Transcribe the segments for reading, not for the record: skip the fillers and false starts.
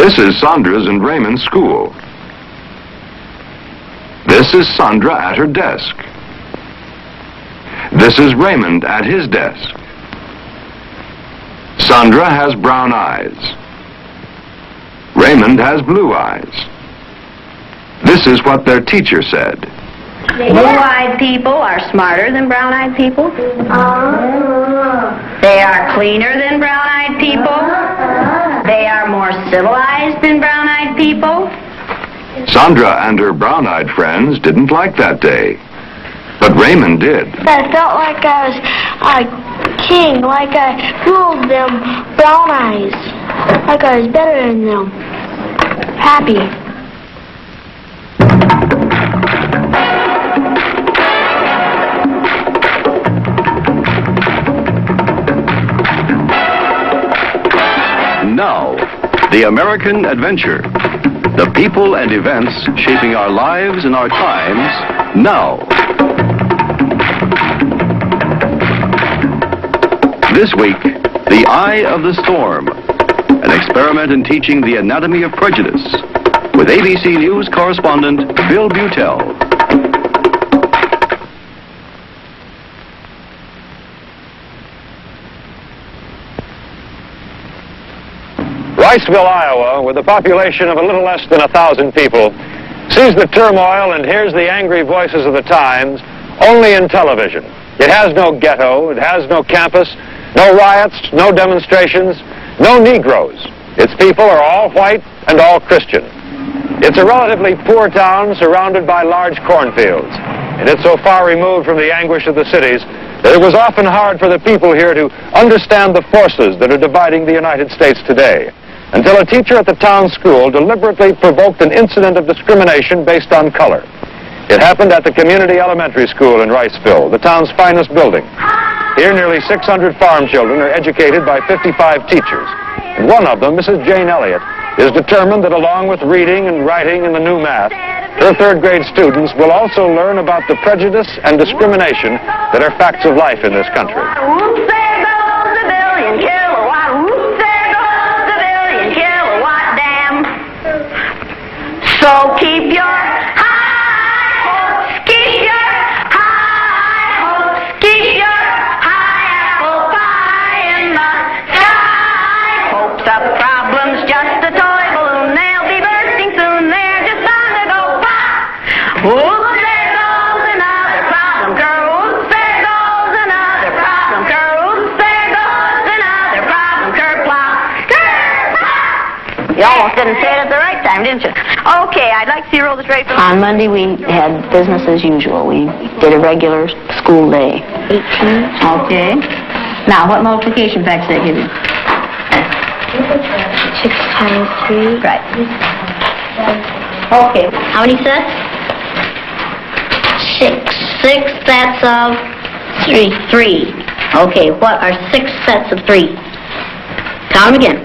This is Sandra's and Raymond's school. This is Sandra at her desk. This is Raymond at his desk. Sandra has brown eyes. Raymond has blue eyes. This is what their teacher said. Blue-eyed people are smarter than brown-eyed people. They are cleaner than brown-eyed people. They are more civilized than brown-eyed people. Sandra and her brown-eyed friends didn't like that day, but Raymond did. I felt like I was a king, like I ruled them brown eyes, like I was better than them. Happy. Now, the American adventure. The people and events shaping our lives and our times now. This week, The Eye of the Storm, an experiment in teaching the anatomy of prejudice, with ABC News correspondent Bill Butel. Riceville, Iowa, with a population of a little less than 1,000 people, sees the turmoil and hears the angry voices of the times only in television. It has no ghetto, it has no campus, no riots, no demonstrations, no Negroes. Its people are all white and all Christian. It's a relatively poor town surrounded by large cornfields, and it's so far removed from the anguish of the cities that it was often hard for the people here to understand the forces that are dividing the United States today, until a teacher at the town school deliberately provoked an incident of discrimination based on color. It happened at the community elementary school in Riceville, the town's finest building. Here, nearly 600 farm children are educated by 55 teachers, and one of them, Mrs. Jane Elliott, is determined that along with reading and writing and the new math, her third-grade students will also learn about the prejudice and discrimination that are facts of life in this country. Whoops, there goes the billion kilowatt. Whoops, there goes the billion kilowatt dam. So keep your high hopes, keep your high hopes, keep your high apple pie in the sky. Hopes up problems, just a toy balloon. They'll be bursting soon. They're just bound to go pop. Whoops, there goes another problem, girl. Whoops, there goes another problem, girl. Whoops, there goes another problem, kerplop, kerplop. You almost didn't say it at the right time, didn't you? Okay, I'd like to see you roll the straight film. On Monday, we had business as usual. We did a regular school day. 18. Okay. Now, what multiplication facts did they give you? 6 times 3. Right. Okay. How many sets? 6. 6 sets of 3. 3. Okay, what are 6 sets of 3? Count them again.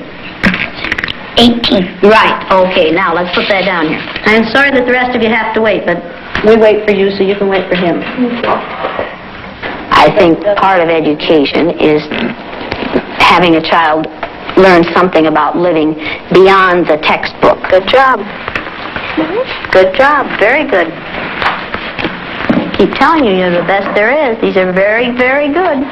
18. Right, okay, now let's put that down here. I'm sorry that the rest of you have to wait, but we wait for you so you can wait for him. I think part of education is having a child learn something about living beyond the textbook. Good job. Good job, very good. Keep telling you, you're the best there is. These are very, very good.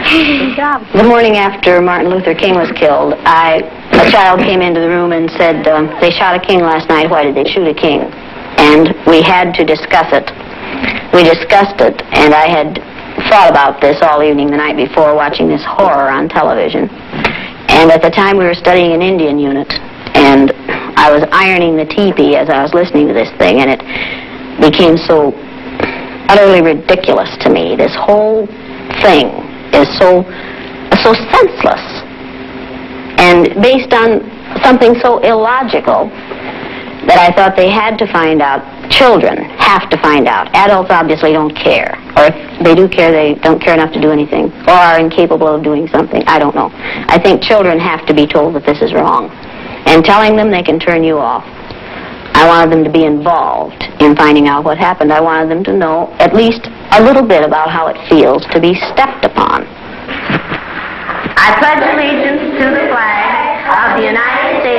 Good job. The morning after Martin Luther King was killed, a child came into the room and said, they shot a king last night, why did they shoot a king? And we had to discuss it. We discussed it, and I had thought about this all evening the night before, watching this horror on television. And at the time we were studying an Indian unit, and I was ironing the teepee as I was listening to this thing, and it became so utterly ridiculous to me. This whole thing is so senseless and based on something so illogical that I thought they had to find out. Children have to find out. Adults obviously don't care, or if they do care, they don't care enough to do anything, or are incapable of doing something. I don't know. I think children have to be told that this is wrong, and telling them they can turn you off. I wanted them to be involved in finding out what happened. I wanted them to know at least a little bit about how it feels to be stepped upon. I pledge allegiance to the flag of the United States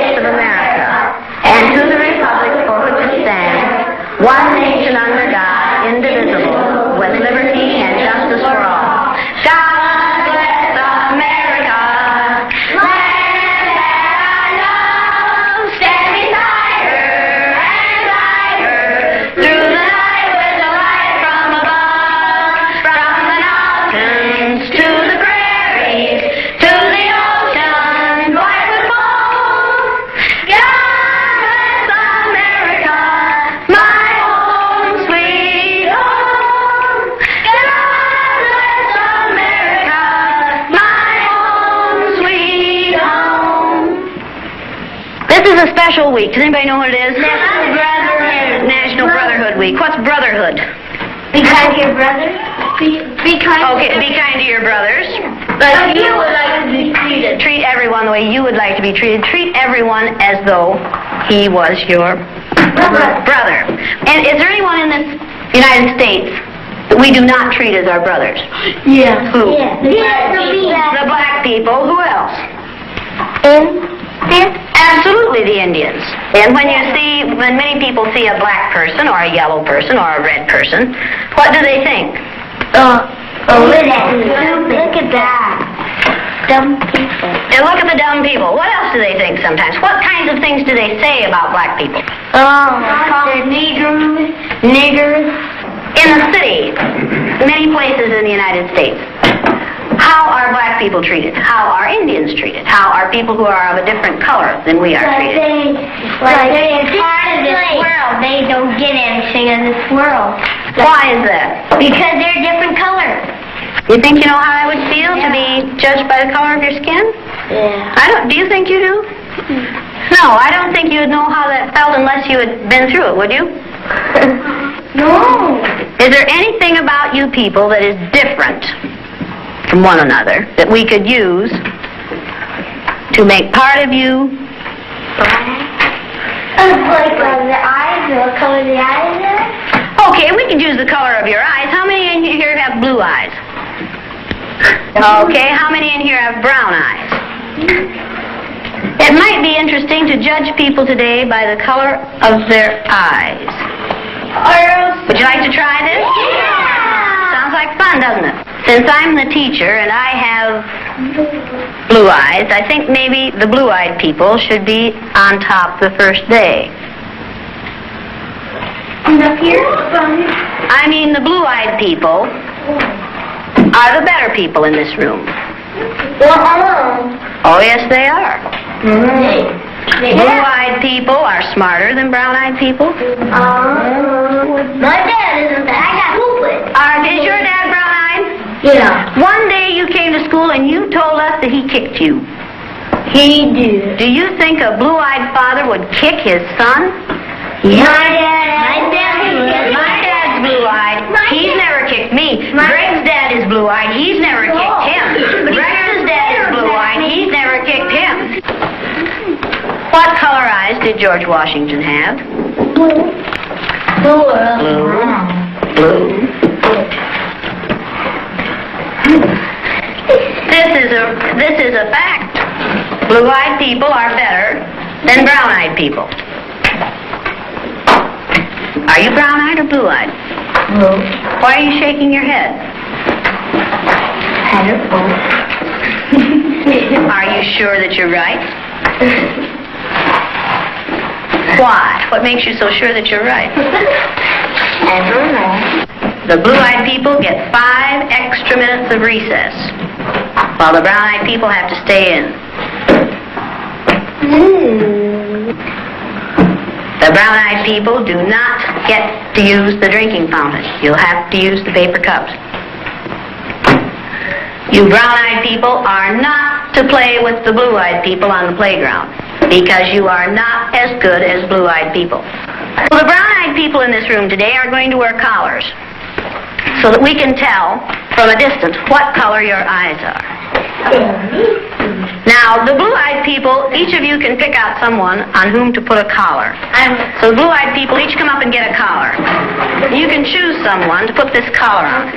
one nation under God, indivisible, with liberty and justice for all. God bless America, land that I love. Stand beside her and guide her through the night with the light from above. From the mountains to the prairies, to the ocean white with foam. God bless America, my home sweet home. God bless America, my home sweet home. This is a special week. Does anybody know what it is? National Brotherhood. National Brotherhood Week. What's brotherhood? Be kind to your brother. Be kind. Okay, be kind to your brothers. Like you would like to be treated. Treat everyone the way you would like to be treated. Treat everyone as though he was your brother. And is there anyone in this United States that we do not treat as our brothers? Yeah. Who? Yeah. The black people. Who else? Indians. Absolutely, the Indians. And when many people see a black person or a yellow person or a red person, what do they think? Look at that. Dumb people. And look at the dumb people. What else do they think sometimes? What kinds of things do they say about black people? They're niggers. In the city, many places in the United States, how are black people treated? How are Indians treated? How are people who are of a different color than we are treated? Like they're part of this world. They don't get anything in this world. Why is that? Because they're different colors. You think you know how I would feel to be judged by the color of your skin? Yeah. Do you think you do? No, I don't think you would know how that felt unless you had been through it, would you? No. Is there anything about you people that is different from one another that we could use to make part of you? Like the eyes, the color of the eyes are? Okay, we could use the color of your eyes. How many in here have blue eyes? Okay, how many in here have brown eyes? It might be interesting to judge people today by the color of their eyes. Would you like to try this? Yeah. Sounds like fun, doesn't it? Since I'm the teacher and I have blue eyes, I think maybe the blue-eyed people should be on top the first day. Up here? I mean, the blue-eyed people are the better people in this room. Oh, yes, they are. Blue-eyed people are smarter than brown-eyed people. My dad isn't that. I got stupid. Is your dad brown-eyed? Yeah. One day you came to school and you told us that he kicked you. He did. Do you think a blue-eyed father would kick his son? Yeah. My dad's blue-eyed. He's never kicked me. Greg's dad is blue-eyed. He's never kicked him. Rex's dad is blue-eyed. He's never kicked him. What color eyes did George Washington have? Blue. Blue. This is a fact. Blue-eyed people are better than brown-eyed people. Are you brown-eyed or blue-eyed? Blue. Why are you shaking your head? I don't know. Are you sure that you're right? Why? What makes you so sure that you're right? I don't know. The blue-eyed people get 5 extra minutes of recess, while the brown-eyed people have to stay in. The brown-eyed people do not get to use the drinking fountain. You'll have to use the paper cups. You brown-eyed people are not to play with the blue-eyed people on the playground, because you are not as good as blue-eyed people. Well, the brown-eyed people in this room today are going to wear collars, so that we can tell from a distance what color your eyes are. Now, the blue-eyed people, each of you can pick out someone on whom to put a collar. So the blue-eyed people each come up and get a collar. You can choose someone to put this collar on.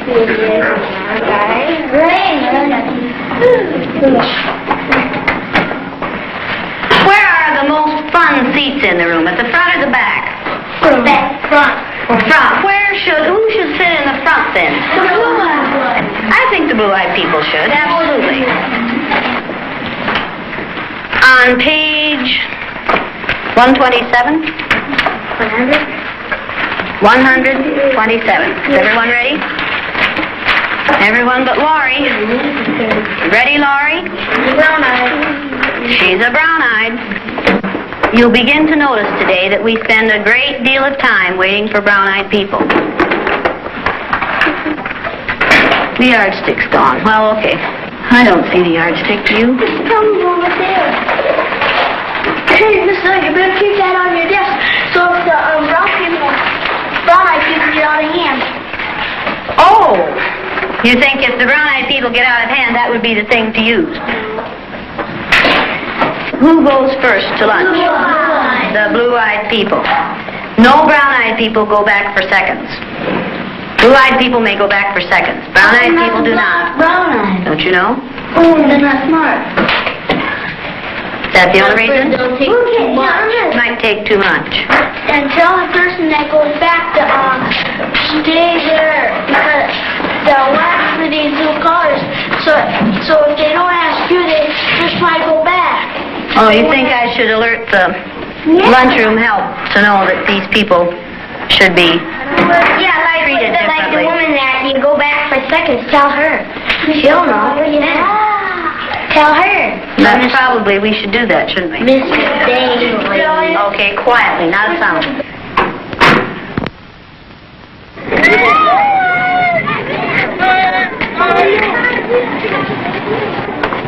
Where are the most fun seats in the room, at the front or the back? Front. should sit in the front then? The blue-eyed ones. I think the blue-eyed people should, absolutely. On page 127. 127. Is everyone ready? Everyone but Laurie. Ready, Laurie? Brown-eyed. She's a brown-eyed. You'll begin to notice today that we spend a great deal of time waiting for brown-eyed people. The yardstick's gone. Well, okay. I don't see the yardstick, do you? It's coming over there. Hey, Miss Doug, you better keep that on your desk so if the brown-eyed people get out of hand. Oh! You think if the brown-eyed people get out of hand, that would be the thing to use? Who goes first to lunch? Blue-eyed. The blue-eyed people. No brown-eyed people go back for seconds. Blue-eyed people may go back for seconds. Brown-eyed people do not. Brown-eyed. Don't you know? Oh, they're not smart. Is that the only reason? They'll take too much. It might take too much. And tell the person that goes back to stay there because they'll wax for these new colors. So if they don't ask you, they just might go back. Oh, you think I should alert the lunchroom help to know that these people should be treated like the differently? woman that you go back for seconds. Tell her. She'll know. Yeah. Tell her. That's probably, we should do that, shouldn't we? Miss Daly. Okay, quietly, not a sound.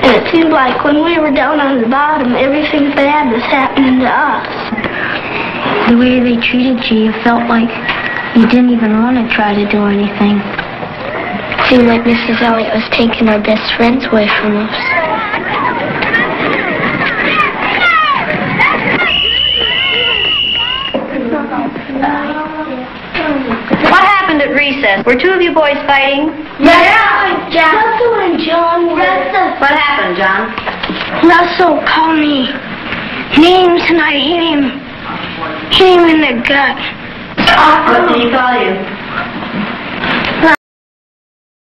And it seemed like when we were down on the bottom, everything bad was happening to us. The way they treated you, you felt like you didn't even want to try to do anything. It seemed like Mrs. Elliott was taking our best friends away from us. What happened at recess? Were two of you boys fighting? Yeah, Russell and John were. What happened, John? Russell called me names and I hit him in the gut. What did he call you?